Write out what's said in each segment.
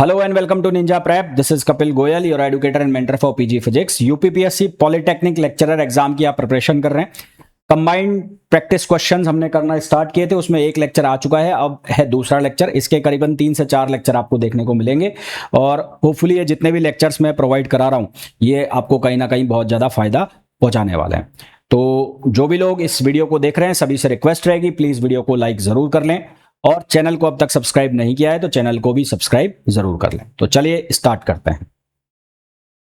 Hello and welcome to Ninja Prep. This is Kapil Goyal, your educator and mentor for PG Physics. UPPSC polytechnic lecturer exam की आप preparation कर रहे हैं। Combined practice questions हमने करना start किए थे, उसमें एक लेक्चर आ चुका है, अब है दूसरा लेक्चर। इसके करीबन 3 से 4 लेक्चर आपको देखने को मिलेंगे और होपफुली ये जितने भी लेक्चर्स मैं प्रोवाइड करा रहा हूँ ये आपको कहीं ना कहीं बहुत ज़्यादा फायदा पहुँचाने वाले हैं। तो जो भी लोग इस वीडियो को देख रहे हैं सभी से रिक्वेस्ट रहेगी, प्लीज़ वीडियो को लाइक ज़रूर कर लें और चैनल को अब तक सब्सक्राइब नहीं किया है तो चैनल को भी सब्सक्राइब जरूर कर लें। तो चलिए स्टार्ट करते हैं।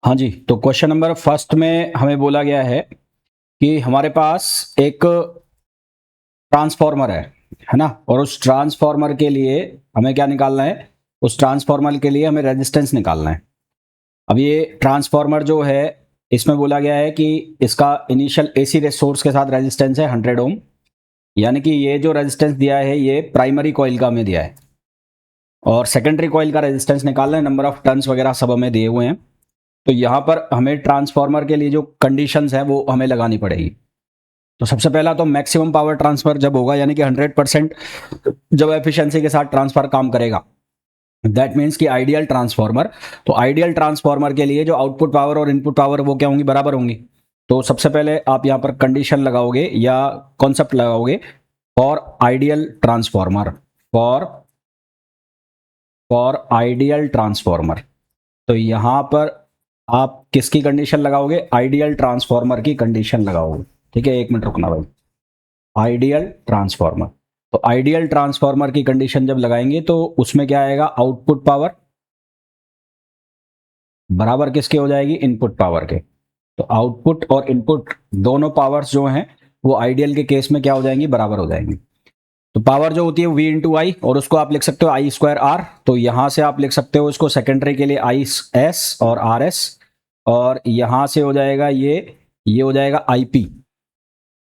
हाँ जी, तो क्वेश्चन नंबर फर्स्ट में हमें बोला गया है कि हमारे पास एक ट्रांसफॉर्मर है ना, और उस ट्रांसफॉर्मर के लिए हमें क्या निकालना है, उस ट्रांसफॉर्मर के लिए हमें रेजिस्टेंस निकालना है। अब ये ट्रांसफॉर्मर जो है इसमें बोला गया है कि इसका इनिशियल एसी सोर्स के साथ रेजिस्टेंस है 100 ओम, यानी कि ये जो रेजिस्टेंस दिया है ये प्राइमरी कॉइल का हमें दिया है और सेकेंडरी कॉइल का रेजिस्टेंस निकालना है, नंबर ऑफ टर्न्स वगैरह सब हमें दिए हुए हैं। तो यहाँ पर हमें ट्रांसफॉर्मर के लिए जो कंडीशंस है वो हमें लगानी पड़ेगी। तो सबसे पहला तो मैक्सिमम पावर ट्रांसफर जब होगा, यानी कि 100% जब एफिशिएंसी के साथ ट्रांसफर काम करेगा, दैट मीन्स कि आइडियल ट्रांसफॉर्मर। तो आइडियल ट्रांसफॉर्मर के लिए जो आउटपुट पावर और इनपुट पावर वो क्या होंगी, बराबर होंगी। तो सबसे पहले आप यहाँ पर कंडीशन लगाओगे या कॉन्सेप्ट लगाओगे for ideal transformer, for ideal transformer. तो यहाँ पर आप किसकी कंडीशन लगाओगे, आइडियल ट्रांसफॉर्मर की कंडीशन लगाओगे। ठीक है, एक मिनट रुकना भाई। आइडियल ट्रांसफॉर्मर, तो आइडियल ट्रांसफॉर्मर की कंडीशन जब लगाएंगे तो उसमें क्या आएगा, आउटपुट पावर बराबर किसके हो जाएगी, इनपुट पावर के। तो आउटपुट और इनपुट दोनों पावर्स जो हैं वो आइडियल के केस में क्या हो जाएंगी, बराबर हो जाएंगी। तो पावर जो होती है V इंटू आई, और उसको आप लिख सकते हो आई स्क्वायर आर। तो यहां से आप लिख सकते हो इसको सेकेंडरी के लिए आई एस और आर एस, और यहां से हो जाएगा ये हो जाएगा आई पी,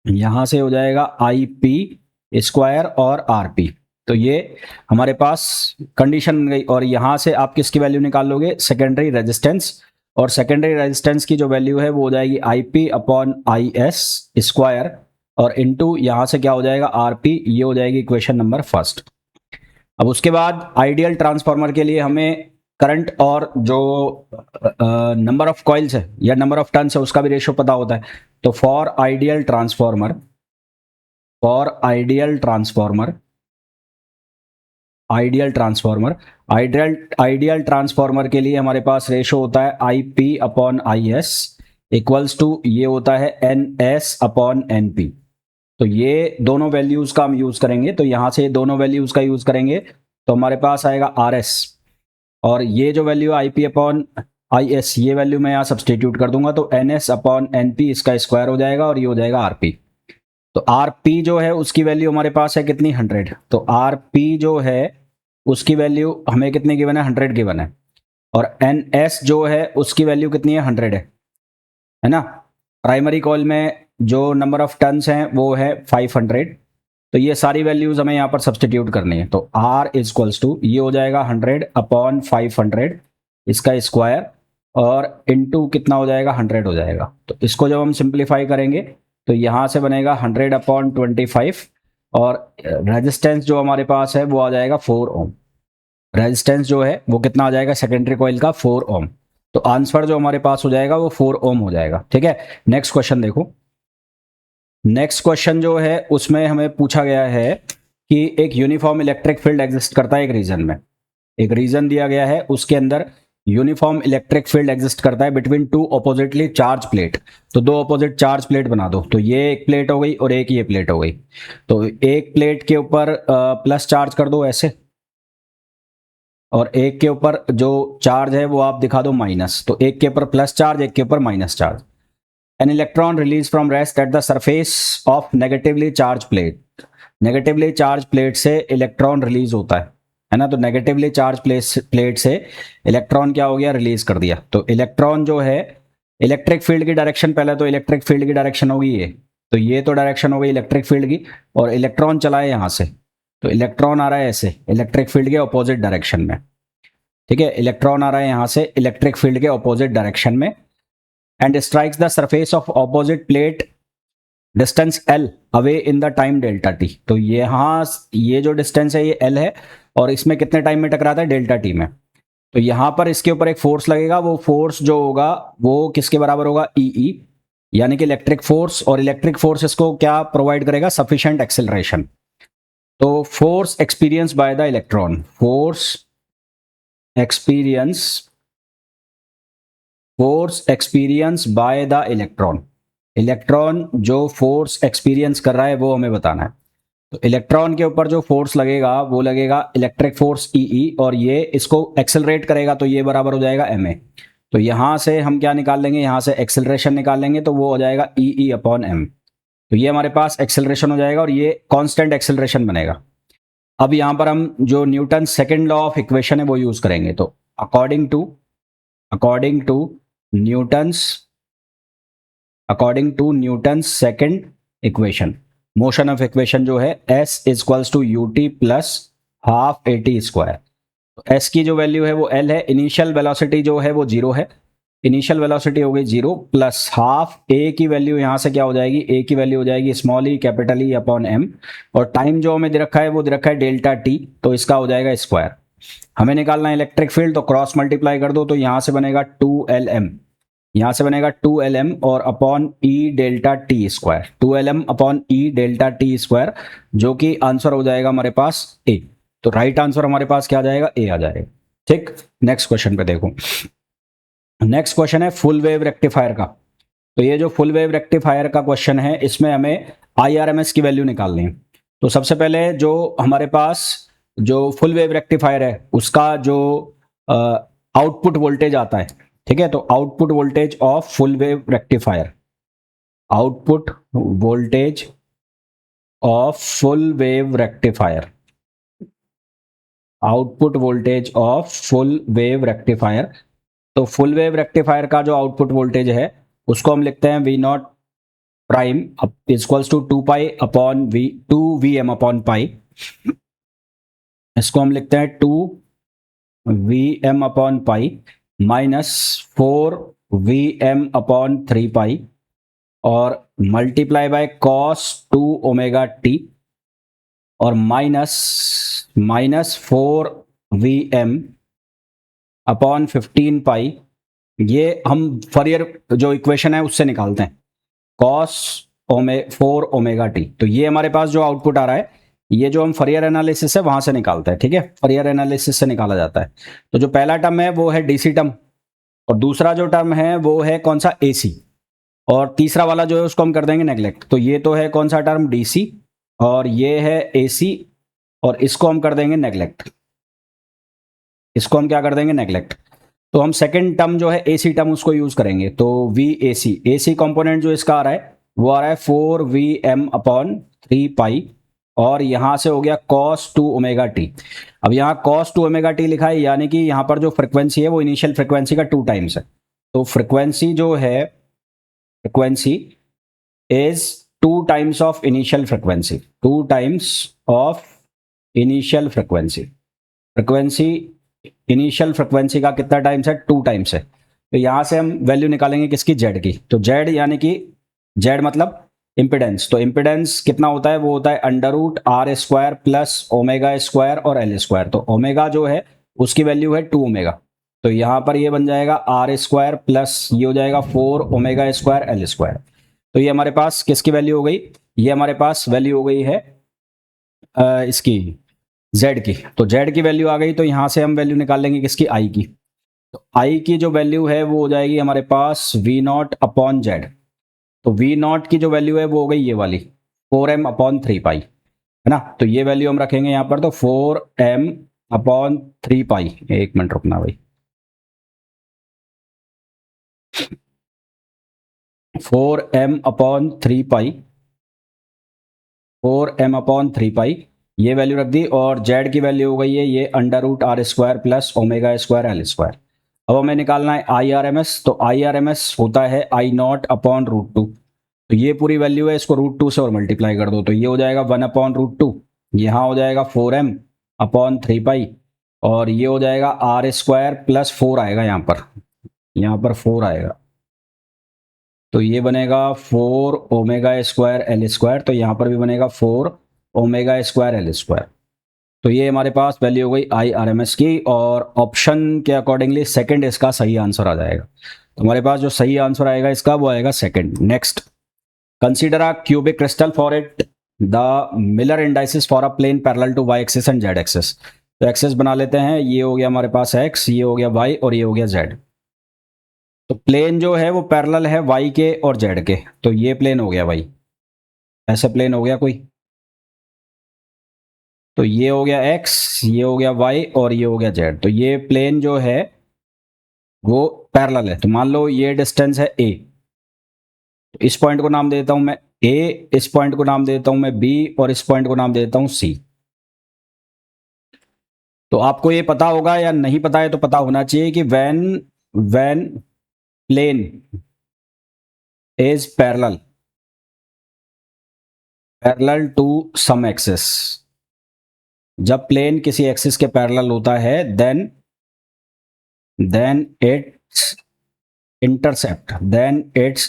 यहां से हो जाएगा आई पी स्क्वायर और आर पी। तो ये हमारे पास कंडीशन बन गई, और यहां से आप किसकी वैल्यू निकाल लोगे, सेकेंडरी रेजिस्टेंस, और सेकेंडरी रेजिस्टेंस की जो वैल्यू है वो हो जाएगी आई P upon I S square, और इनटू यहां से क्या हो जाएगा, आर पी। ये हो जाएगी इक्वेशन नंबर फर्स्ट। अब उसके बाद आइडियल ट्रांसफार्मर के लिए हमें करंट और जो नंबर ऑफ कॉइल्स है या नंबर ऑफ टर्न्स है उसका भी रेशियो पता होता है। तो for ideal transformer, ideal transformer के लिए हमारे पास रेशो होता है I P upon I S equals to ये होता है N S upon N P. तो ये दोनों वैल्यूज का हम यूज करेंगे, तो यहां से दोनों वैल्यूज का यूज करेंगे तो हमारे पास आएगा आर एस, और ये जो value I P upon I S ये वैल्यू मैं यहाँ सब्सटीट्यूट कर दूंगा तो N S upon N P इसका स्क्वायर हो जाएगा, और ये हो जाएगा आर पी। तो आर पी जो है उसकी वैल्यू हमारे पास है कितनी, 100। तो आर पी जो है उसकी वैल्यू हमें कितनी गिवन है, 100 गिवन है, और एन एस जो है उसकी वैल्यू कितनी है, 100 है ना। प्राइमरी कॉइल में जो नंबर ऑफ टर्न्स हैं वो है 500। तो ये सारी वैल्यूज हमें यहाँ पर सब्सटीट्यूट करनी है। तो R इक्वल्स टू ये हो जाएगा 100 अपॉन 500 इसका स्क्वायर, और इनटू कितना हो जाएगा, 100 हो जाएगा। तो इसको जब हम सिंप्लीफाई करेंगे तो यहाँ से बनेगा 100 अपॉन 25, और रेजिस्टेंस जो हमारे पास है वो आ जाएगा 4 ओम। रेजिस्टेंस जो है वो कितना आ जाएगा, सेकेंडरी कॉइल का 4 ओम। तो आंसर जो हमारे पास हो जाएगा वो 4 ओम हो जाएगा। ठीक है, नेक्स्ट क्वेश्चन देखो। नेक्स्ट क्वेश्चन जो है उसमें हमें पूछा गया है कि एक यूनिफॉर्म इलेक्ट्रिक फील्ड एग्जिस्ट करता है एक रीजन में, एक रीजन दिया गया है उसके अंदर यूनिफॉर्म इलेक्ट्रिक फील्ड एग्जिस्ट करता है between two oppositely charge plate. तो दो ऑपोजिट चार्ज प्लेट बना दो, तो ये एक प्लेट हो गई और एक ये प्लेट हो गई। तो एक प्लेट के ऊपर प्लस चार्ज कर दो ऐसे, और एक के ऊपर जो चार्ज है वो आप दिखा दो माइनस। तो एक के ऊपर प्लस चार्ज, एक के ऊपर minus charge. An electron released from rest at the surface of negatively charged plate. Negatively charge plate से इलेक्ट्रॉन रिलीज होता है ना। तो नेगेटिवली चार्ज प्लेट से इलेक्ट्रॉन क्या हो गया, रिलीज कर दिया। तो इलेक्ट्रॉन जो है इलेक्ट्रिक फील्ड की डायरेक्शन, पहले तो इलेक्ट्रिक फील्ड की डायरेक्शन होगी ये, तो ये तो डायरेक्शन हो गई इलेक्ट्रिक फील्ड की, और इलेक्ट्रॉन चला है यहाँ से, तो इलेक्ट्रॉन आ रहा है ऐसे इलेक्ट्रिक फील्ड के ऑपोजिट डायरेक्शन में। ठीक है, इलेक्ट्रॉन आ रहा है यहाँ से इलेक्ट्रिक फील्ड के ऑपोजिट डायरेक्शन में, and strikes the surface of opposite plate distance L away in the time delta t। तो यहाँ ये जो डिस्टेंस है ये L है, और इसमें कितने टाइम में टकराता है, डेल्टा टी में। तो यहां पर इसके ऊपर एक फोर्स लगेगा, वो फोर्स जो होगा वो किसके बराबर होगा, ई, यानी कि इलेक्ट्रिक फोर्स, और इलेक्ट्रिक फोर्स इसको क्या प्रोवाइड करेगा, सफिशिएंट एक्सेलरेशन। तो force experience by the electron, experience force experience by the electron, electron जो फोर्स एक्सपीरियंस कर रहा है वो हमें बताना है। तो इलेक्ट्रॉन के ऊपर जो फोर्स लगेगा वो लगेगा इलेक्ट्रिक फोर्स ई, और ये इसको एक्सेलरेट करेगा, तो ये बराबर हो जाएगा ma। तो यहां से हम क्या निकाल लेंगे, यहां से एक्सेलरेशन निकाल लेंगे, तो वो हो जाएगा ई अपॉन एम। तो ये हमारे पास एक्सेलरेशन हो जाएगा और ये कांस्टेंट एक्सेलरेशन बनेगा। अब यहां पर हम जो Newton second law of equation है वो यूज करेंगे। तो according to Newton's according to Newton second equation, motion of equation जो है s is equals to u t plus half a t square. S की जो वैल्यू है वो l है, इनिशियल वेलोसिटी जो है वो 0 है, इनिशियल वेलोसिटी हो गई 0, प्लस हाफ a की वैल्यू यहाँ से क्या हो जाएगी, a की वैल्यू हो जाएगी small E capital E upon m, और टाइम जो हमें दे रखा है वो दे रखा है डेल्टा t, तो इसका हो जाएगा स्क्वायर। हमें निकालना है इलेक्ट्रिक फील्ड, तो क्रॉस मल्टीप्लाई कर दो, तो यहाँ से बनेगा 2lm, यहाँ से बनेगा 2lm और अपॉन ई delta T square, 2lm upon ई डेल्टा टी स्क्वायर, जो कि आंसर हो जाएगा हमारे पास a। तो राइट आंसर हमारे पास क्या आ जाएगा, a आ जाएगा। ठीक, नेक्स्ट क्वेश्चन पे देखो। नेक्स्ट क्वेश्चन है फुल वेव रेक्टिफायर का। तो ये जो फुल वेव रेक्टिफायर का क्वेश्चन है, इसमें हमें IRMS की वैल्यू निकालनी है। तो सबसे पहले जो हमारे पास जो फुल वेव रेक्टिफायर है उसका जो आउटपुट वोल्टेज आता है, ठीक है, तो output voltage of full wave rectifier, output voltage of full wave rectifier, output voltage of full wave rectifier. तो फुल वेव रेक्टिफायर का जो आउटपुट वोल्टेज है उसको हम लिखते हैं V not prime equals to 2 pi upon V 2 VM upon pi, इसको हम लिखते हैं 2 VM upon pi minus 4 VM upon 3 pi, और multiply by cos 2 omega t, और माइनस 4 VM अपॉन 15 पाई। ये हम फरियर जो इक्वेशन है उससे निकालते हैं, कॉस 4 ओमेगा टी। तो ये हमारे पास जो आउटपुट आ रहा है, ये जो हम फरियर एनालिसिस है वहां से निकालते हैं, ठीक है, फरियर एनालिसिस से निकाला जाता है। तो जो पहला टर्म है वो है डीसी टर्म, और दूसरा जो टर्म है वो है कौन सा, एसी, और तीसरा वाला जो है उसको हम कर देंगे नेग्लेक्ट। तो ये तो है कौन सा टर्म, डीसी, और ये है एसी, और इसको हम कर देंगे नेग्लेक्ट, इसको हम क्या कर देंगे, नेग्लेक्ट। तो हम सेकंड टर्म जो है एसी टर्म उसको यूज करेंगे। तो वी एसी कंपोनेंट जो इसका आ रहा है वो आ रहा है 4 VM अपॉन 3 पाई, और यहां से हो गया cos 2 ओमेगा टी। अब यहाँ cos 2 ओमेगा टी लिखा है, यानी कि यहाँ पर जो फ्रिक्वेंसी है वो इनिशियल फ्रिक्वेंसी का 2 टाइम्स है। तो फ्रिक्वेंसी जो है, frequency is 2 times of initial frequency, 2 times of initial frequency, frequency initial frequency का कितना टाइम्स है, 2 टाइम्स है। तो यहां से हम वैल्यू निकालेंगे किसकी, जेड की। तो जेड यानी कि जेड मतलब इम्पिडेंस, तो इम्पिडेंस कितना होता है, वो होता है under root R square plus omega square और एल स्क्वायर। तो ओमेगा जो है उसकी वैल्यू है 2 ओमेगा, तो यहां पर ये बन जाएगा आर स्क्वायर प्लस ये हो जाएगा 4 ओमेगा स्क्वायर एल स्क्वायर। तो ये हमारे पास किसकी वैल्यू हो गई, ये हमारे पास वैल्यू हो गई है इसकी z की। तो z की वैल्यू आ गई, तो यहां से हम वैल्यू निकाल लेंगे किसकी, i की। तो i की जो वैल्यू है वो हो जाएगी हमारे पास v नॉट अपॉन जेड। तो v नॉट की जो वैल्यू है वो हो गई ये वाली 4m अपॉन 3 पाई, है ना। तो ये वैल्यू हम रखेंगे यहाँ पर, तो 4m अपॉन 3 पाई। एक मिनट रुकना भाई, 4m अपॉन 3 पाई, 4m अपॉन 3 पाई, ये वैल्यू रख दी, और जेड की वैल्यू हो गई है ये under root R square plus omega square L square. अब हमें निकालना है IRMS। तो IRMS होता है आई नॉट अपॉन रूट 2। तो ये पूरी वैल्यू है, इसको रूट 2 से और मल्टीप्लाई कर दो, तो ये हो जाएगा 1 अपॉन रूट 2, यहाँ हो जाएगा 4m अपॉन 3 पाई, और ये हो जाएगा आर स्क्वायर प्लस 4 आएगा यहाँ पर 4 आएगा, तो ये बनेगा 4 ओमेगा स्क्वायर एल स्क्वायर। तो यहाँ पर भी बनेगा 4 ओमेगा स्क्वायर एल स्क्वायर। तो ये हमारे पास वैल्यू हो गई IRMS की, और ऑप्शन के अकॉर्डिंगली सेकंड इसका सही आंसर आ जाएगा। तो हमारे पास जो सही आंसर आएगा इसका वो आएगा second. Next, consider a cubic crystal for it the Miller indices for a plane parallel to y axis and z axis. तो एक्सिस बना लेते हैं, ये हो गया हमारे पास x, ये हो गया y और ये हो गया z। तो प्लेन जो है वो पैरेलल है y के और z के, तो ये प्लेन हो गया भाई, ऐसे प्लेन हो गया कोई। तो ये हो गया x, ये हो गया y और ये हो गया z। तो ये प्लेन जो है वो पैरेलल है। तो मान लो ये डिस्टेंस है a, तो इस पॉइंट को नाम देता हूं मैं a, इस पॉइंट को नाम देता हूं मैं b और इस पॉइंट को नाम देता हूं c। तो आपको ये पता होगा या नहीं पता है तो पता होना चाहिए कि when plane is parallel to some axis, जब प्लेन किसी एक्सिस के पैरेलल होता है then its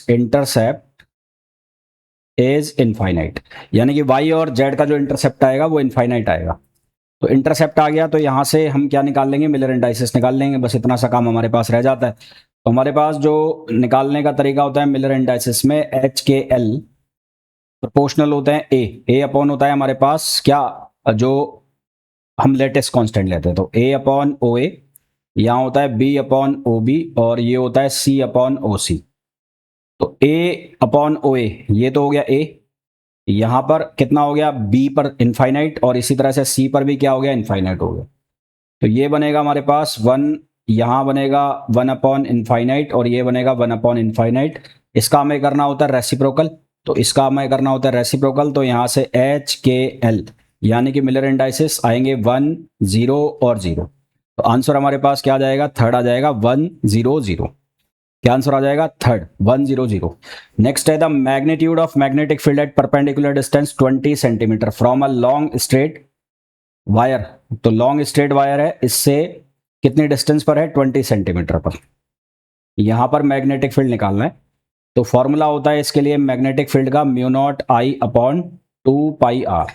intercept is infinite. यानी कि y और z का जो इंटरसेप्ट आएगा वो इनफाइनाइट आएगा। तो इंटरसेप्ट आ गया तो यहां से हम क्या निकाल लेंगे, मिलर इंडाइसिस निकाल लेंगे। बस इतना सा काम हमारे पास रह जाता है। तो हमारे पास जो निकालने का तरीका होता है मिलर इंडाइसिस में, HKL प्रोपोर्शनल होते हैं ए अपॉन होता है हमारे पास क्या, जो हम लेटेस्ट कांस्टेंट लेते हैं। तो A अपॉन OA, यहाँ होता है B अपॉन OB और ये होता है C अपॉन OC। तो A अपॉन OA ये तो हो गया A, यहाँ पर कितना हो गया B पर इनफाइनाइट, और इसी तरह से C पर भी क्या हो गया, इनफाइनाइट हो गया। तो ये बनेगा हमारे पास 1, यहाँ बनेगा 1 अपॉन इनफाइनाइट और ये बनेगा 1 अपॉन इनफाइनाइट। इसका हमें करना होता है रेसिप्रोकल, तो इसका हमें करना होता है रेसिप्रोकल। तो यहाँ से HKL यानी कि मिलर इंडाइसिस आएंगे 1 0 और 0। तो आंसर हमारे पास क्या आ जाएगा, थर्ड आ जाएगा 1 0 0। क्या आंसर आ जाएगा, थर्ड 1 0 0। नेक्स्ट है the magnitude of magnetic field at perpendicular distance 20 centimetre from a long straight wire. तो लॉन्ग स्ट्रेट वायर है, इससे कितनी डिस्टेंस पर है, 20 सेंटीमीटर पर। यहां पर मैग्नेटिक फील्ड निकालना है। तो फॉर्मूला होता है इसके लिए मैग्नेटिक फील्ड का mu naught I upon 2 pi R।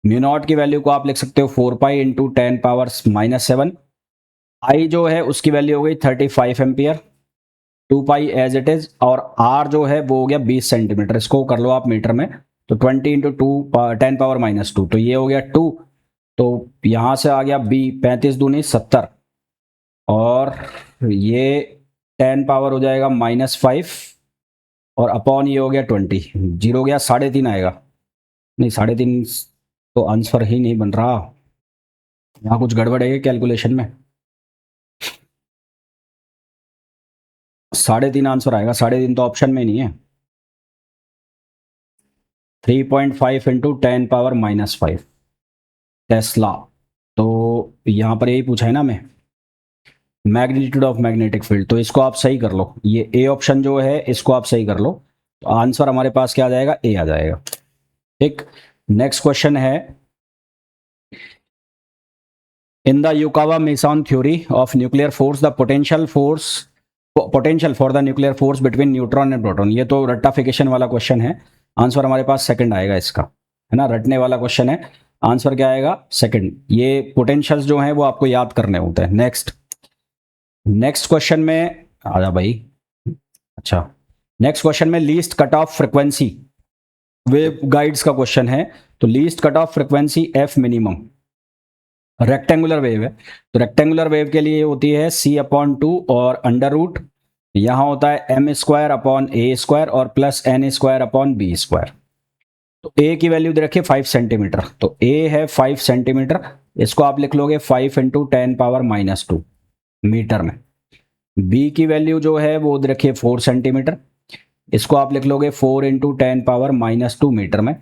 Mu naught की वैल्यू को आप लिख सकते हो 4 पाई इंटू 10 पावर -7। I जो है उसकी वैल्यू हो गई 35 ampere, 2 pi as it is, और R जो है वो हो गया 20 सेंटीमीटर। इसको कर लो आप मीटर में, तो 20 इंटू 2 10 पावर -2, तो ये हो गया 2। तो यहां से आ गया B 35 दूनी 70, और ये 10 पावर हो जाएगा -5 और अपॉन ये हो गया 20, जीरो गया 3.5 आएगा। नहीं 3.5 तो आंसर ही नहीं बन रहा, यहाँ कुछ गड़बड़ है कैलकुलेशन में। 3.5 आंसर आएगा, 3.5 तो ऑप्शन में नहीं है। 3.5 इंटू 10 पावर -5 टेस्ला। तो यहाँ पर यही पूछा है ना मैं, मैग्नीट्यूड ऑफ मैग्नेटिक फील्ड। तो इसको आप सही कर लो, ये ए ऑप्शन जो है इसको आप सही कर लो। तो आंसर हमारे पास क्या आ जाएगा, ए आ जाएगा। ठीक, नेक्स्ट क्वेश्चन है, in the Yukawa mason theory of nuclear force the potential for the nuclear force between neutron and proton. ये तो रट्टाफिकेशन वाला क्वेश्चन है, आंसर हमारे पास सेकंड आएगा इसका, है ना, रटने वाला क्वेश्चन है, आंसर क्या आएगा, सेकंड। ये पोटेंशियल्स जो हैं वो आपको याद करने होते हैं। नेक्स्ट क्वेश्चन में आ जा भाई। अच्छा, नेक्स्ट क्वेश्चन में least cut off frequency wave guides का क्वेश्चन है। तो least cut off frequency F minimum, rectangular wave है, तो रेक्टेंगुलर वेव के लिए होती है C/2 और अंडर रूट, यहां होता है m² अपॉन A² और प्लस n² अपॉन B²। तो A की वैल्यू दे रखिए 5 सेंटीमीटर, तो A है 5 सेंटीमीटर, इसको आप लिख लोगे 5 इंटू 10 पावर -2 मीटर में। B की वैल्यू जो है वो दे रखिए 4 सेंटीमीटर, इसको आप लिख लोगे 4 इंटू 10 पावर -2 मीटर में।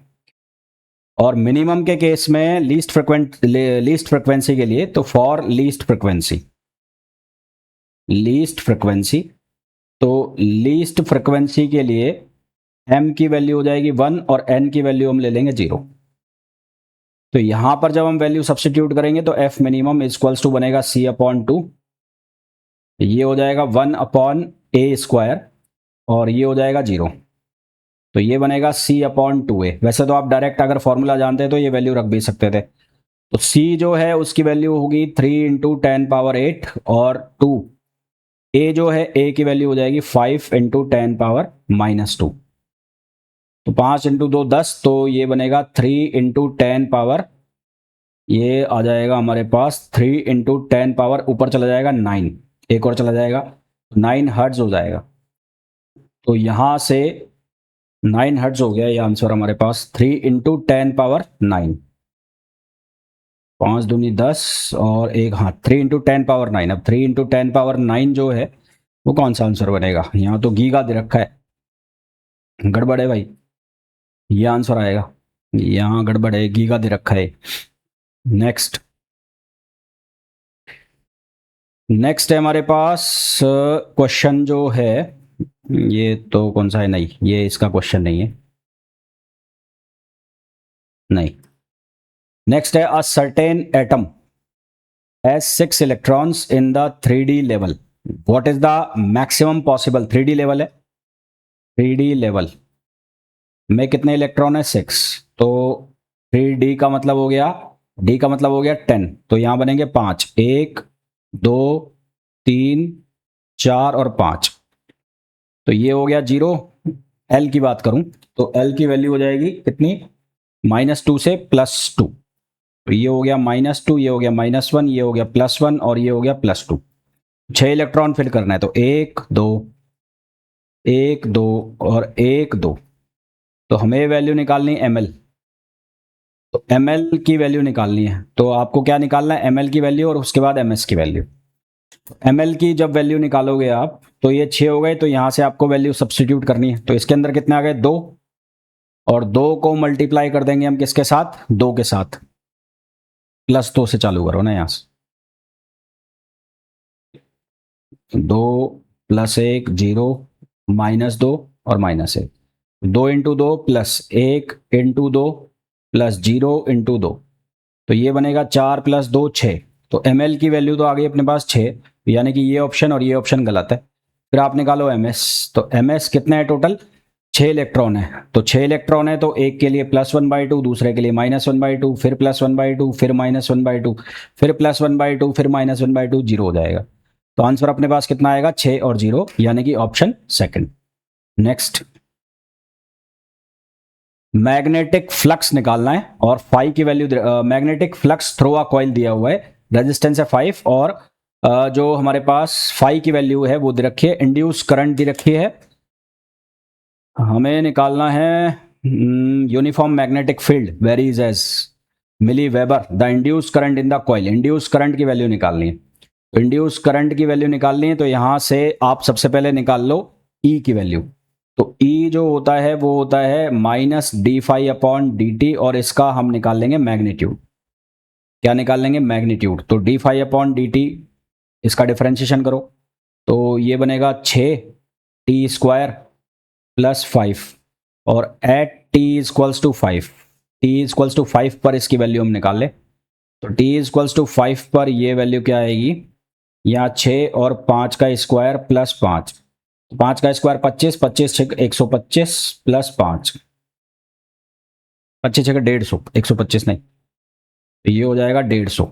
और मिनिमम के केस में लीस्ट फ्रिक्वेंसी के लिए, तो फॉर लीस्ट फ्रिक्वेंसी, तो लीस्ट फ्रिक्वेंसी के लिए m की वैल्यू हो जाएगी 1 और n की वैल्यू हम ले लेंगे 0। तो यहां पर जब हम वैल्यू सब्स्टिट्यूट करेंगे तो f मिनिमम इक्वल्स टू बनेगा C/2, ये हो जाएगा 1 अपॉन A² और ये हो जाएगा 0, तो ये बनेगा C/2A। वैसे तो आप डायरेक्ट अगर फॉर्मूला जानते हैं तो ये वैल्यू रख भी सकते थे, तो C जो है उसकी वैल्यू होगी 3 इंटू 10⁻8 और 2 A जो है A की वैल्यू हो जाएगी 5 इंटू 10⁻²। तो 5 इंटू 2 10, तो ये बनेगा 3 इंटू 10 ये आ जाएगा हमारे पास 3 इंटू 10 ऊपर चला जाएगा 9, एक और चला जाएगा 9 हर्ट्ज हो जाएगा। तो यहाँ से 9 हर्ट्ज हो गया ये आंसर हमारे पास, 3 इंटू 10⁹। 5 दूनी 10 और एक, हाँ 3 इंटू 10⁹। अब 3 इंटू 10⁹ जो है वो कौन सा आंसर बनेगा? यहाँ तो गीगा दे रखा है, गड़बड़ है भाई, ये आंसर आएगा, यहाँ गड़बड़ है, गीगा दे रखा है। नेक्स्ट है हमारे पास क्वेश्चन जो है, ये तो कौन सा है, नहीं ये इसका क्वेश्चन नहीं है, नहीं। नेक्स्ट है, a certain atom has 6 electrons in the 3D level. What is the maximum possible? 3D level है, 3D level में कितने इलेक्ट्रॉन है? 6। तो 3D का मतलब हो गया, D का मतलब हो गया 10, तो यहाँ बनेंगे 5, 1 2 3 4 और 5। तो ये हो गया 0। L की बात करूं तो L की वैल्यू हो जाएगी कितनी? -2 से +2। तो ये हो गया -2, ये हो गया -1, ये हो गया +1 और ये हो गया +2। 6 इलेक्ट्रॉन फिल करना है, तो 1 2 1 2 और 1 2। तो हमें वैल्यू निकालनी है ml, तो ml की वैल्यू निकालनी है। तो आपको क्या निकालना है? ml की वैल्यू और उसके बाद ms की वैल्यू। ml की जब वैल्यू निकालोगे आप, तो ये 6 हो गए, तो यहां से आपको वैल्यू सब्स्टिट्यूट करनी है। तो इसके अंदर कितने आ गए? 2, और 2 को मल्टीप्लाई कर देंगे हम किसके साथ? 2 के साथ। +2 से चालू करो ना यहां से, 2 +1 0, -2 और -1, 2 इंटू 2 +1 इंटू 2 +0 इंटू 2, तो ये बनेगा 4 + 2 6। तो ml की वैल्यू तो आ गई अपने पास 6, यानी कि ये ऑप्शन और ये ऑप्शन गलत है। फिर आप निकालो ms, तो ms कितने है टोटल? 6 इलेक्ट्रॉन है, तो 6 इलेक्ट्रॉन है, तो एक के लिए +1/2, दूसरे के लिए -1/2, फिर +1/2, फिर -1/2, फिर +1/2, फिर -1/2, 0 हो जाएगा। तो आंसर अपने पास कितना आएगा? 6 और 0, यानी कि option second. Next, magnetic flux निकालना है और फाई की value, magnetic flux through a coil दिया हुआ है, रेजिस्टेंस है 5, और जो हमारे पास फाई की वैल्यू है वो दे रखी है, इंड्यूस करंट दे रखी है। हमें निकालना है uniform magnetic field varies as milli weber the induce current in the coil. Induce current की वैल्यू निकालनी है, तो इंड्यूस करंट की वैल्यू निकालनी है, तो यहां से आप सबसे पहले निकाल लो ई की वैल्यू। तो ई जो होता है वो होता है -dφ/dt, और इसका हम निकाल लेंगे मैग्नीट्यूड। क्या निकाल लेंगे? मैग्नीट्यूड। तो dφ/dt, इसका डिफरेंशिएशन करो, तो ये बनेगा 6t² + 5, और एट t = 5, t = 5 पर इसकी वैल्यू हम निकाल ले, तो t = 5 पर ये वैल्यू क्या आएगी? यहाँ 6 और 5 का स्क्वायर + 5, 5 का स्क्वायर 25, 25 6 125 + 5, 25 6 150, 125 नहीं, तो ये हो जाएगा 150।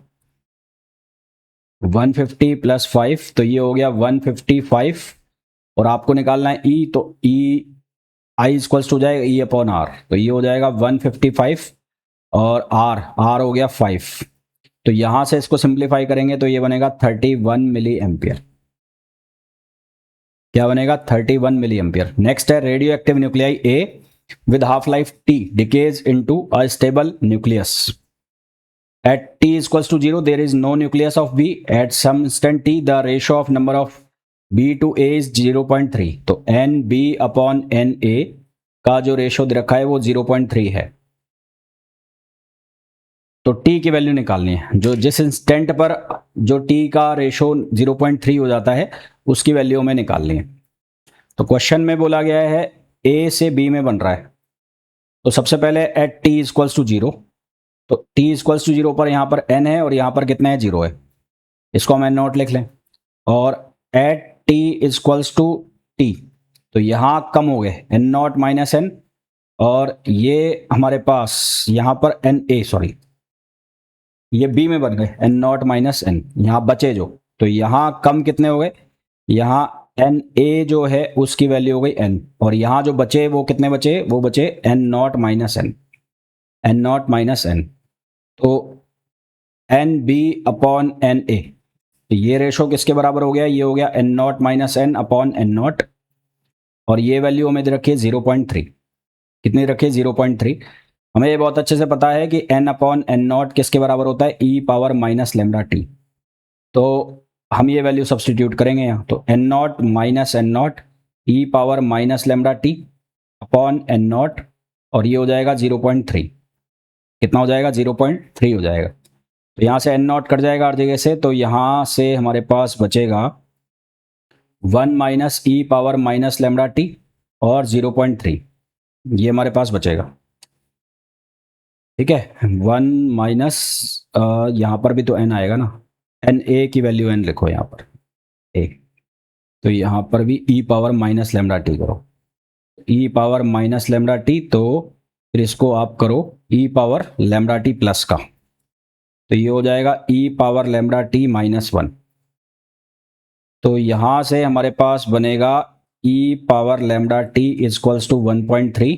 150 + 5, तो ये हो गया 155, और आपको निकालना है ई, तो ई आई इक्वल्स हो जाएगा E/R, तो ये हो जाएगा 155, और आर हो गया 5। तो यहां से इसको सिंप्लीफाई करेंगे तो ये बनेगा 31 मिली एम्पियर। क्या बनेगा? 31 मिली एम्पियर। नेक्स्ट है, radio active nuclei A with half-life t decays into a stable nucleus. At t = 0, there is no nucleus of B. At some instant t, the ratio of number of B to A is 0.3. तो NB/NA का जो ratio दे रखा है वो 0.3 है। तो t की value निकालनी है, जो जिस इंस्टेंट पर जो t का रेशियो 0.3 हो जाता है उसकी वैल्यू हमें निकालनी है। तो क्वेश्चन में बोला गया है A से B में बन रहा है, तो सबसे पहले एट t = 0, तो t = 0 पर यहाँ पर n है और यहाँ पर कितना है? 0 है, इसको हम n0 लिख लें। और एट t = t, तो यहाँ कम हो गए n0 - n, और ये हमारे पास यहाँ पर na, सॉरी ये बी में बन गए एन नॉट माइनस एन, यहाँ बचे जो, तो यहाँ कम कितने हो गए, यहाँ एन ए जो है उसकी वैल्यू हो गई एन, और यहाँ जो बचे वो कितने बचे, वो बचे N not minus N, N not minus N. तो N B upon N A, तो ये रेशो किसके बराबर हो गया, ये हो गया N not minus N upon N not, और ये वैल्यू हमें रखी है 0.3। कितनी रखी है, 0.3। हमें ये बहुत अच्छे से पता है कि एन अपॉन एन नॉट किसके बराबर होता है, e power minus lambda t. तो हम ये वैल्यू सब्सटीट्यूट करेंगे यहाँ, तो N not minus N not e power minus lambda t upon N not, और ये हो जाएगा 0.3। कितना हो जाएगा, 0.3 हो जाएगा। तो यहाँ से एन नॉट कट जाएगा हर जगह से, तो यहाँ से हमारे पास बचेगा 1 माइनस ई पावर माइनस लेमडा टी और 0.3, ये हमारे पास बचेगा। ठीक है, 1 माइनस, यहाँ पर भी तो एन आएगा ना, एन ए की वैल्यू एन लिखो यहाँ पर ए, तो यहाँ पर भी e power minus lambda t करो, e power minus lambda t, तो फिर इसको आप करो e power lambda t plus का, तो ये हो जाएगा e power lambda t minus 1। तो यहाँ से हमारे पास बनेगा e power lambda t equals to 1.3,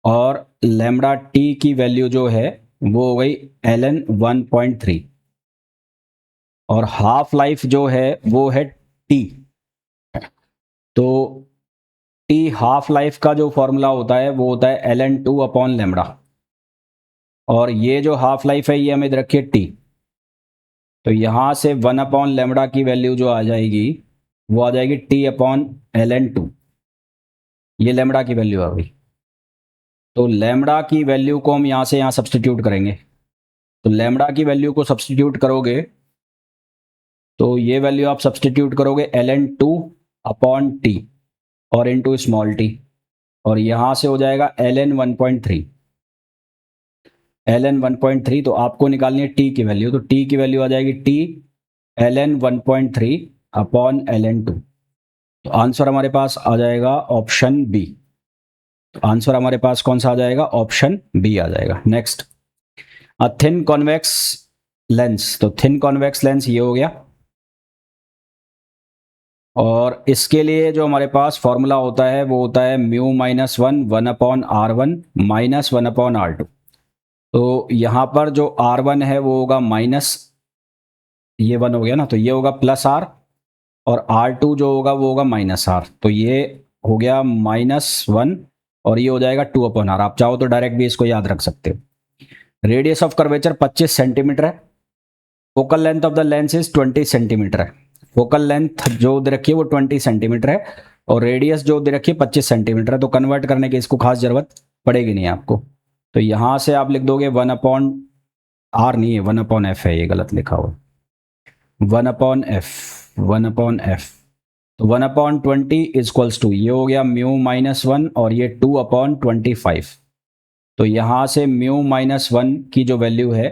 और लेमडा टी की वैल्यू जो है वो हो गई एल एन 1.3, और हाफ लाइफ जो है वो है टी। तो टी हाफ लाइफ का जो फॉर्मूला होता है वो होता है L N two upon lambda, और ये जो हाफ लाइफ है ये हमें रखिए टी, तो यहाँ से 1 अपॉन लेमडा की वैल्यू जो आ जाएगी वो आ जाएगी t upon L N two, ये लेमडा की वैल्यू आ गई। तो लेमडा की वैल्यू को हम यहाँ से यहाँ सब्सटीट्यूट करेंगे, तो लेमडा की वैल्यू को सब्सटीट्यूट करोगे तो ये वैल्यू आप सब्सटीट्यूट करोगे L N two upon t और इनटू स्मॉल टी, और यहाँ से हो जाएगा एल एन 1.3, एल एन 1.3, तो आपको निकालनी है टी की वैल्यू, तो टी की वैल्यू आ जाएगी t L N 1.3 upon L N two, तो आंसर हमारे पास आ जाएगा ऑप्शन बी। तो आंसर हमारे पास कौन सा आ जाएगा, ऑप्शन बी आ जाएगा। Next, a thin convex lens, तो थिन कॉन्वेक्स लेंस ये हो गया, और इसके लिए जो हमारे पास फॉर्मूला होता है वो होता है mu minus 1 upon R one minus 1 upon R two. तो यहाँ पर जो आर वन है वो होगा माइनस, ये 1 हो गया ना, तो ये होगा प्लस आर, और आर टू जो होगा वो होगा माइनस आर, तो ये हो गया -1, और ये हो जाएगा 2 अपॉन आर। आप चाहो तो डायरेक्ट भी इसको याद रख सकते हो। रेडियस ऑफ कर्वेचर 25 सेंटीमीटर है, focal length of the lens is 20 centimetre है। फोकल लेंथ जो दे रखी है वो 20 सेंटीमीटर है, और रेडियस जो दे रखी है 25 सेंटीमीटर है, तो कन्वर्ट करने की इसको खास जरूरत पड़ेगी नहीं आपको। तो यहाँ से आप लिख दोगे 1 अपॉन आर, नहीं है 1 अपॉन एफ है, ये गलत लिखा हुआ, 1 अपॉन एफ, 1 अपॉन एफ, तो 1 अपॉन 20 इजक्वल्स टू, ये हो गया म्यू माइनस 1 और ये 2 अपॉन 25। तो यहाँ से म्यू माइनस 1 की जो वैल्यू है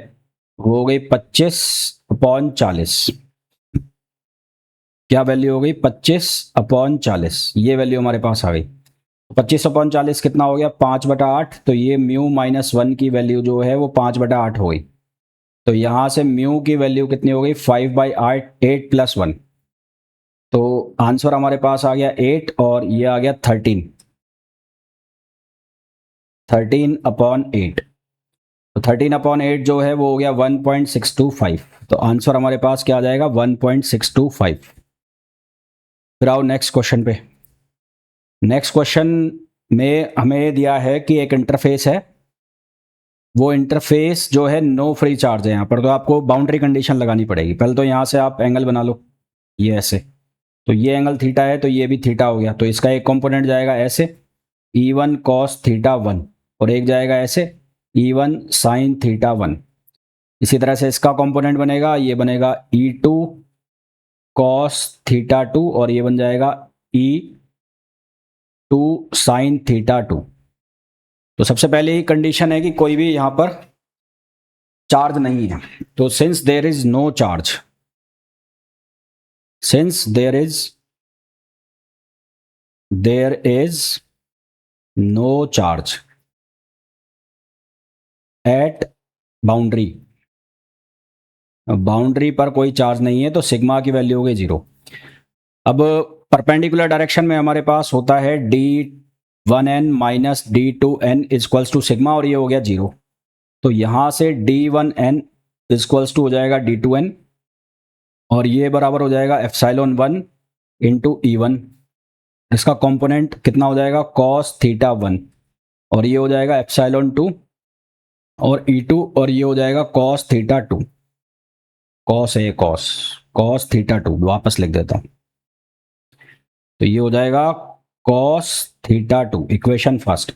वो हो गई 25 अपॉन 40। क्या वैल्यू हो गई, 25 अपॉन 40, ये वैल्यू हमारे पास आ गई। 25 अपॉन 40 कितना हो गया, 5/8, तो ये म्यू माइनस 1 की वैल्यू जो है वो 5/8 हो गई। तो यहाँ से म्यू की वैल्यू कितनी हो गई, 5/8, 8 प्लस 1, तो आंसर हमारे पास आ गया 8, और ये आ गया 13 अपॉन 8। तो 13 अपॉन 8 जो है वो हो गया 1.625, तो आंसर हमारे पास क्या आ जाएगा, 1.625। फिर आओ नेक्स्ट क्वेश्चन पे। नेक्स्ट क्वेश्चन में हमें दिया है कि एक इंटरफेस है, वो इंटरफेस जो है नो फ्री चार्ज है यहाँ पर, तो आपको बाउंड्री कंडीशन लगानी पड़ेगी। पहले तो यहाँ से आप एंगल बना लो, ये ऐसे, तो ये एंगल थीटा है तो ये भी थीटा हो गया, तो इसका एक कंपोनेंट जाएगा ऐसे E1 cos थीटा 1, और एक जाएगा ऐसे E1 sin थीटा 1। इसी तरह से इसका कंपोनेंट बनेगा, ये बनेगा E2 cos थीटा 2, और ये बन जाएगा E2 sin थीटा 2। तो सबसे पहले ही कंडीशन है कि कोई भी यहां पर चार्ज नहीं है, तो since there is no charge, since there is no charge at boundary, boundary पर कोई चार्ज नहीं है तो सिग्मा की वैल्यू हो गई 0। अब परपेंडिकुलर डायरेक्शन में हमारे पास होता है d1n minus d2n equals to sigma, और ये हो गया 0। तो यहाँ से d1n इक्वल्स टू हो जाएगा d2n, और ये बराबर हो जाएगा एप्सिलॉन 1 इंटू E1। इसका कंपोनेंट कितना हो जाएगा cos थीटा 1, और ये हो जाएगा एप्सिलॉन 2 और E2, और ये हो जाएगा cos थीटा 2, cos थीटा 2 वापस लिख देता हूं। तो ये हो जाएगा cos थीटा 2, इक्वेशन फर्स्ट।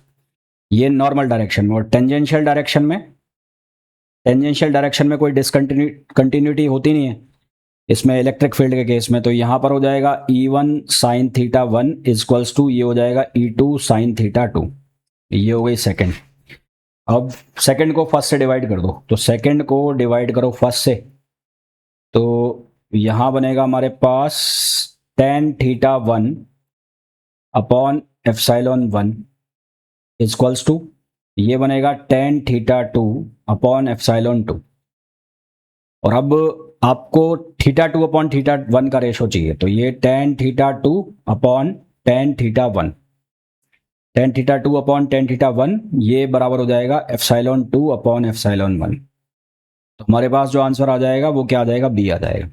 ये नॉर्मल डायरेक्शन में। और टेंजेंशियल डायरेक्शन में कोई डिसकंटिन्यूटी होती नहीं है इसमें, इलेक्ट्रिक फील्ड के केस में। तो यहाँ पर हो जाएगा E1 sine theta 1 equals to ये हो जाएगा E2 साइन थीटा 2। ये हो गई सेकंड। अब सेकंड को फर्स्ट से डिवाइड कर दो, तो सेकंड को डिवाइड करो फर्स्ट से, तो यहाँ बनेगा हमारे पास tan theta 1 upon epsilon 1 equals to ये बनेगा tan थीटा 2 अपॉन एप्सिलॉन 2। और अब आपको थीटा 2 अपॉन थीटा 1 का रेशो चाहिए, तो ये tan theta 2 upon tan theta 1, tan theta 2 upon tan theta 1, ये बराबर हो जाएगा एप्सिलॉन 2 अपॉन एप्सिलॉन 1। तो हमारे पास जो आंसर आ जाएगा वो क्या आ जाएगा, बी आ जाएगा।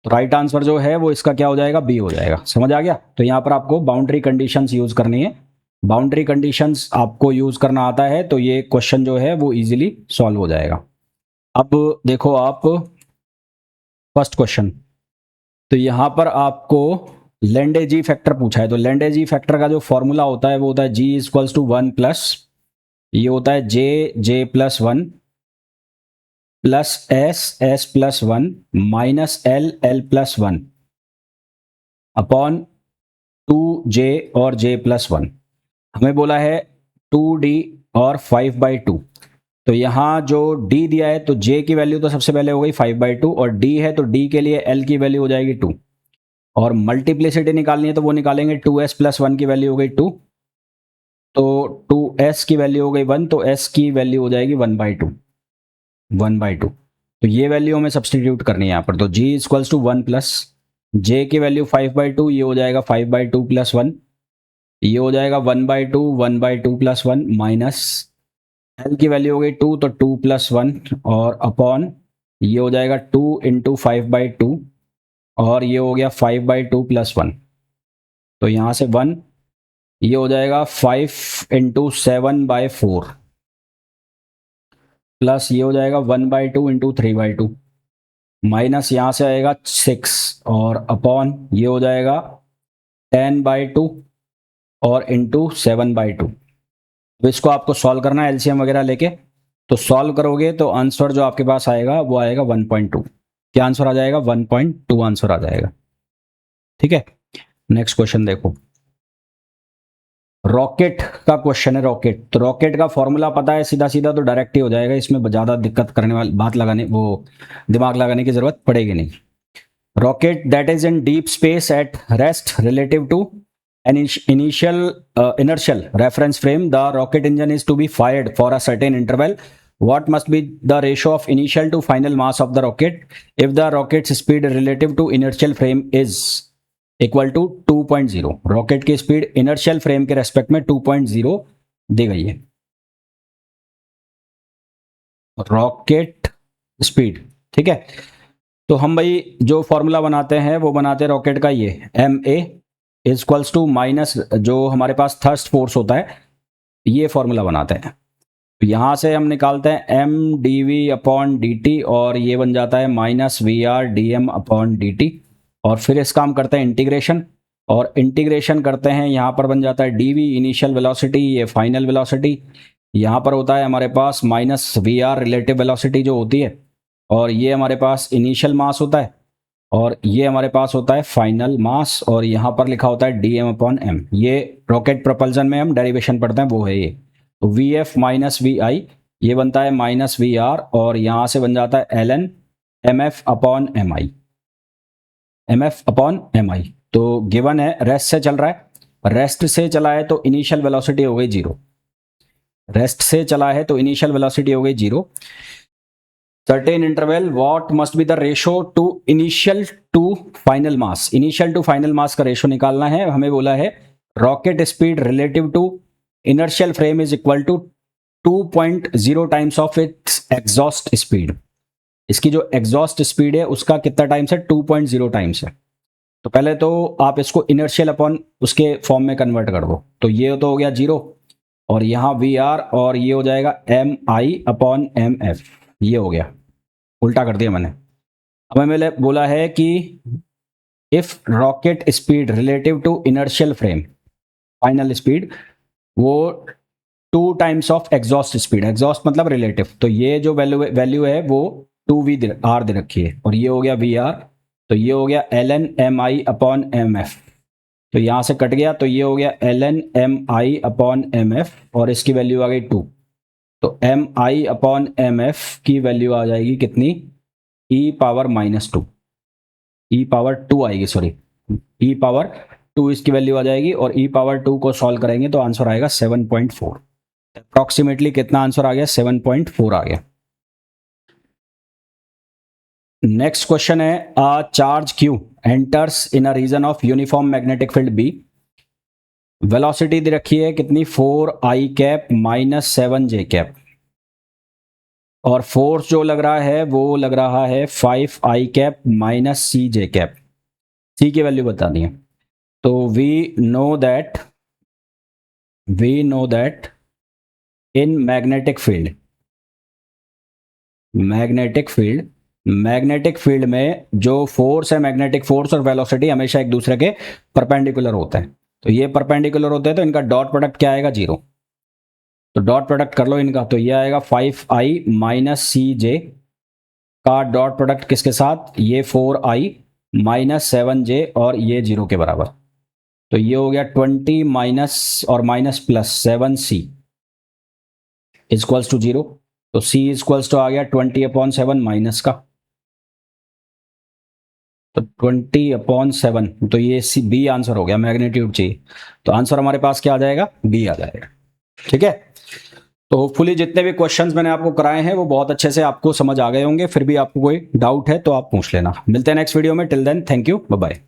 तो राइट आंसर जो है वो इसका क्या हो जाएगा, बी हो जाएगा। समझ आ गया। तो यहाँ पर आपको बाउंड्री कंडीशंस यूज करनी है। बाउंड्री कंडीशंस आपको यूज करना आता है तो ये क्वेश्चन जो है वो इजीली सॉल्व हो जाएगा। अब देखो आप फर्स्ट क्वेश्चन, तो यहाँ पर आपको लेंडेजी फैक्टर पूछा है। तो लेंडेजी फैक्टर का जो फॉर्मूला होता है वो होता है G इक्वल्स टू 1 प्लस ये होता है J plus 1 plus S plus 1 minus L plus 1 upon 2J और J प्लस 1। हमें बोला है 2D और 5/2। तो यहाँ जो D दिया है तो J की वैल्यू तो सबसे पहले हो गई 5/2, और D है तो D के लिए L की वैल्यू हो जाएगी 2, और मल्टीप्लिसिटी निकालनी है तो वो निकालेंगे 2S प्लस 1 की वैल्यू हो गई 2, तो 2S की वैल्यू हो गई 1, तो S की वैल्यू हो जाएगी 1/2। तो ये वैल्यू हमें सब्सटीट्यूट करनी है यहाँ पर। तो G equals to 1 plus J की वैल्यू 5/2, ये हो जाएगा 5/2 प्लस 1, ये हो जाएगा 1/2 प्लस 1 माइनस L की वैल्यू हो गई 2, तो 2 प्लस 1 और अपॉन ये हो जाएगा 2 इंटू 5/2, और ये हो गया 5/2 प्लस 1, तो यहाँ से 1, ये हो जाएगा 5 इंटू 7/4 प्लस ये हो जाएगा 1/2 इंटू 3/2 माइनस यहाँ से आएगा 6, और अपॉन ये हो जाएगा 10/2 और इंटू 7/2। तो इसको आपको सॉल्व करना है एलसीएम वगैरह लेके। तो सॉल्व करोगे तो आंसर जो आपके पास आएगा वो आएगा 1.2। क्या आंसर आ जाएगा, 1.2 आंसर आ जाएगा। ठीक है, नेक्स्ट क्वेश्चन देखो। रॉकेट का क्वेश्चन है। रॉकेट, तो रॉकेट का फॉर्मूला पता है सीधा सीधा, तो डायरेक्ट ही हो जाएगा, इसमें ज़्यादा दिक्कत करने वाली बात लगाने वो दिमाग लगाने की जरूरत पड़ेगी नहीं। Rocket that is in deep space at rest relative to an inertial reference frame, the rocket engine is to be fired for a certain interval. What must be the ratio of initial to final mass of the rocket if the rocket's speed relative to inertial frame is equal to 2.0? Rocket की speed inertial frame के respect में 2.0 दी गई है। Rocket speed, ठीक है। तो हम भाई जो फॉर्मूला बनाते हैं वो बनाते हैं रॉकेट का, ये ma इक्वल्स टू माइनस जो हमारे पास थर्स्ट फोर्स होता है, ये फॉर्मूला बनाते हैं। तो यहाँ से हम निकालते हैं m dv अपॉन dt, और ये बन जाता है minus VR dm upon dt, और फिर इसका हम करते हैं इंटीग्रेशन, और इंटीग्रेशन करते हैं यहाँ पर बन जाता है dv इनिशियल वेलोसिटी, ये फाइनल वेलोसिटी, यहाँ पर होता है हमारे पास माइनस VR रिलेटिव वेलोसिटी जो होती है, और ये हमारे पास इनिशियल मास होता है, और ये हमारे पास होता है फाइनल मास, और यहाँ पर लिखा होता है dm अपॉन m। ये रॉकेट प्रोपल्सन में हम डेरिवेशन पढ़ते हैं वो है ये। तो vf माइनस vi ये बनता है माइनस vr, और यहाँ से बन जाता है ln mf अपॉन mi। तो गिवन है रेस्ट से चल रहा है, रेस्ट से चला है तो इनिशियल वेलोसिटी हो गई 0, रेस्ट से चला है तो इनिशियल वेलोसिटी हो गई 0। certain interval what must be the ratio to initial to final mass. initial to final mass का रेशो निकालना है. हमें बोला है rocket speed relative to inertial frame is equal to 2.0 times of its exhaust speed. इसकी जो exhaust speed है उसका कितना टाइम्स है, 2.0 टाइम्स है. तो पहले तो आप इसको इनर्शियल अपॉन उसके फॉर्म में कन्वर्ट कर दो. तो ये तो हो गया 0 और यहाँ VR और ये हो जाएगा MI अपॉन MF. ये हो गया, उल्टा कर दिया मैंने. अब मैंने बोला है कि if rocket speed relative to inertial frame final speed वो 2 times of exhaust speed, exhaust मतलब रिलेटिव, तो ये जो वैल्यू है वो 2VR दे रखी है और ये हो गया VR. तो ये हो गया ln MI अपॉन MF. तो यहाँ से कट गया तो ये हो गया ln MI अपॉन MF और इसकी वैल्यू आ गई 2. तो MI अपॉन MF की वैल्यू आ जाएगी कितनी, e पावर -2, e पावर 2 आएगी, सॉरी e पावर 2 इसकी वैल्यू आ जाएगी और e पावर 2 को सॉल्व करेंगे तो आंसर आएगा 7.4. अप्रॉक्सीमेटली कितना आंसर आ गया, 7.4 आ गया. नेक्स्ट क्वेश्चन है a charge Q enters in a region of uniform magnetic field B. Velocity दे रखी है कितनी, 4i cap minus 7j cap और फोर्स जो लग रहा है वो लग रहा है 5i cap minus cj cap. C की वैल्यू बता दी है. तो we know that in magnetic field में जो फोर्स है, मैग्नेटिक फोर्स और वेलोसिटी हमेशा एक दूसरे के परपेंडिकुलर होता है. तो ये परपेंडिकुलर होते हैं तो इनका डॉट प्रोडक्ट क्या आएगा, 0. तो डॉट प्रोडक्ट कर लो इनका. तो ये आएगा 5i माइनस cj का डॉट प्रोडक्ट किसके साथ, ये 4i माइनस 7j और ये 0 के बराबर. तो ये हो गया 20 माइनस और minus plus 7c equals to 0. तो c इक्वल्स टू आ गया 20/7 माइनस का, तो 20/7. तो ये B आंसर हो गया, मैग्नीट्यूड चाहिए. तो आंसर हमारे पास क्या आ जाएगा, B आ जाएगा. ठीक है. तो होपफुली जितने भी क्वेश्चंस मैंने आपको कराए हैं वो बहुत अच्छे से आपको समझ आ गए होंगे. फिर भी आपको कोई डाउट है तो आप पूछ लेना. मिलते हैं नेक्स्ट वीडियो में. Till then thank you, bye bye.